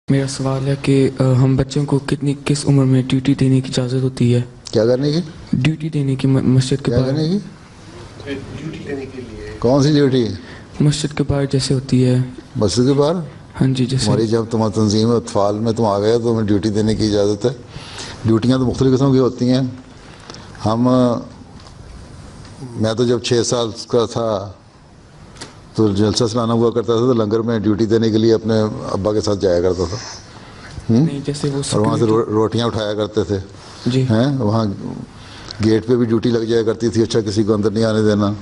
मेरा सवाल है कि हम बच्चों को किस उम्र में ड्यूटी देने की इजाज़त होती है? क्या करने की? ड्यूटी देने की मस्जिद के क्या बाहर। करने की? ड्यूटी देने के लिए। कौन सी ड्यूटी? मस्जिद के बाहर जैसे होती है। मस्जिद के बाहर? हाँ जी, जैसे तुम्हारी जब तुम्हारी तंजीम अतफाल में तुम आ गए तो तुम्हें ड्यूटी देने की इजाज़त है। ड्यूटियाँ तो मुख्तलिफ़ किस्म की होती हैं। मैं तो जब 6 साल का था तो जलसा सालाना हुआ करता था, तो लंगर में ड्यूटी देने के लिए अपने अब्बा के साथ जाया करता था। नहीं, जैसे वो और वहाँ से रोटियाँ उठाया करते थे। जी हैं वहाँ गेट पे भी ड्यूटी लग जाया करती थी। अच्छा, किसी को अंदर नहीं आने देना।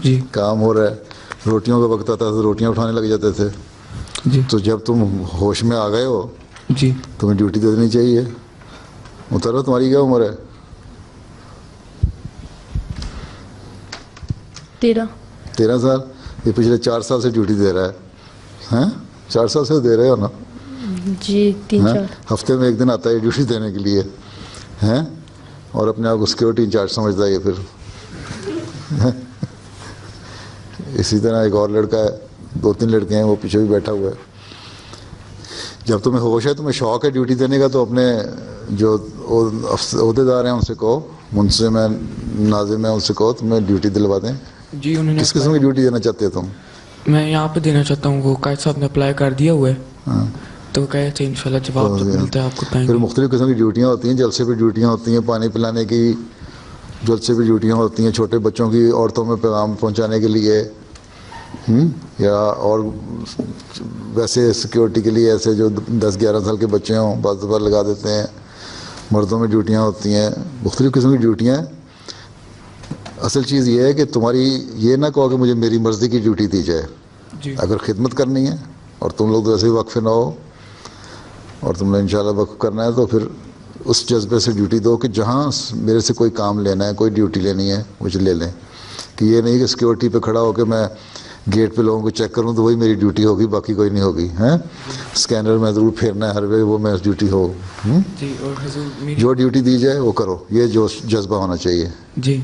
जी काम हो रहा है, रोटियों का वक्त आता था तो रोटियाँ उठाने लग जाते थे। जी तो जब तुम होश में आ गए हो जी तुम्हें ड्यूटी दे देनी चाहिए। उतरो, तुम्हारी क्या उम्र है? 13 साल। ये पिछले 4 साल से ड्यूटी दे रहा है। हैं 4 साल से दे रहे हो ना? जी 3-4 हफ्ते में एक दिन आता है ड्यूटी देने के लिए। हैं और अपने आप को सिक्योरिटी इंचार्ज समझता है ये फिर। इसी तरह एक और लड़का है, 2-3 लड़के हैं, वो पीछे भी बैठा हुआ है। जब तुम्हें होश है, तुम्हें शौक़ है ड्यूटी देने का, तो अपने जो ओहदेदार हैं उनसे कहो, मुंसिम है, नाजिम है, उनसे कहो तुम्हें ड्यूटी दिलवा दें। जी उन्होंने किस किस्म की ड्यूटी देना चाहते हो तुम? मैं यहाँ पे देना चाहता हूँ। वो कायद साहब ने अप्लाई कर दिया हुआ है। तो कहे थे इंशाल्लाह जवाब जब मिलता है आपको फिर बताएंगे। मुख्तलिफ़ किस्म की ड्यूटियाँ होती हैं। जलसे पे ड्यूटियाँ होती हैं, पानी पिलाने की जलसे पे ड्यूटियाँ होती हैं, छोटे बच्चों की औरतों में पैगाम पहुँचाने के लिए, या और वैसे सिक्योरिटी के लिए ऐसे जो 10-11 साल के बच्चे हों बाज़ दफ़ा लगा देते हैं। मर्दों में ड्यूटियाँ होती हैं, मुख्तलिफ़ किस्म की ड्यूटियाँ हैं। असल चीज़ ये है कि तुम्हारी ये ना कहो कि मुझे मेरी मर्ज़ी की ड्यूटी दी जाए। जी अगर खिदमत करनी है और तुम लोग तो वैसे ही वक्फ़े ना हो और तुमने इंशाल्लाह वक्फ़ करना है, तो फिर उस जज्बे से ड्यूटी दो कि जहाँ मेरे से कोई काम लेना है, कोई ड्यूटी लेनी है, मुझे ले लें। कि ये नहीं कि सिक्योरिटी पे खड़ा होकर मैं गेट पे लोगों को चेक करूँ तो वही मेरी ड्यूटी होगी, बाकी कोई नहीं होगी। हैं स्कैनर में ज़रूर फेरना है हर वे, वो मेरी ड्यूटी हो। जी और हुजूर मेरी जो ड्यूटी दी जाए वो करो, ये जो जज्बा होना चाहिए। जी